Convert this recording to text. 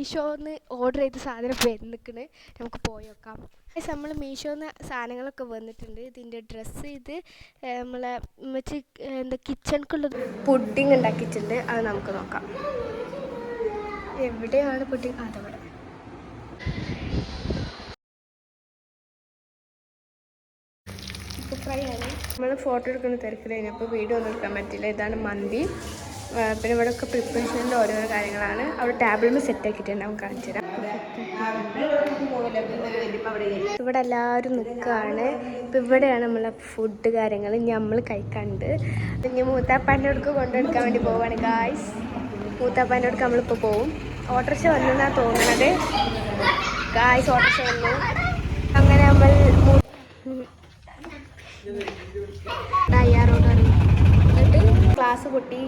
മീഷോന്ന് order ചെയ്ത സാധനം വരുന്നിക്കണ്. നമുക്ക് പോയി നോക്കാം. നമ്മൾ മീഷോന്ന് സാധനങ്ങളൊക്കെ വന്നിട്ടുണ്ട്. ഇതിൻ്റെ ഡ്രസ്സ് ഇത് നമ്മളെ എന്താ കിച്ചണിക്കുള്ളത് പുഡിങ് ഉണ്ടാക്കിയിട്ടുണ്ട്. അത് നമുക്ക് നോക്കാം. എവിടെയാണ് പുഡിങ്? അതവിടെ. ഫ്രൈ ആണ്. നമ്മൾ ഫോട്ടോ എടുക്കുന്ന തിരക്കിൽ കഴിഞ്ഞപ്പോൾ വീഡിയോ ഒന്നും എടുക്കാൻ പറ്റില്ല. ഇതാണ് മന്തി. പിന്നെ ഇവിടെ ഒക്കെ പ്രിപ്പറേഷനിൽ ഓരോരോ കാര്യങ്ങളാണ്. അവിടെ ടേബിളിൽ സെറ്റ് ആക്കിയിട്ടുണ്ട്. നമുക്ക് കാണിച്ചു തരാം. ഇവിടെ എല്ലാവരും നിൽക്കുകയാണ്. ഇപ്പം ഇവിടെയാണ് നമ്മളെ ഫുഡ് കാര്യങ്ങൾ നമ്മൾ കഴിക്കാനുണ്ട്. ഇനി മൂത്താപ്പാൻ്റെ അടുക്ക് കൊണ്ടെടുക്കാൻ വേണ്ടി പോവാണ് ഗായ്സ്. മൂത്താപ്പാൻ്റെ അടുക്ക് നമ്മളിപ്പോൾ പോവും. ഓട്ടോറിക്ഷ വന്നെന്നാണ് തോന്നുന്നത് ഗായ്സ്. ഓട്ടോറിക്ഷ വന്നു. അങ്ങനെ നമ്മൾ തയ്യാറോട് എന്നിട്ട് ക്ലാസ് പൊട്ടി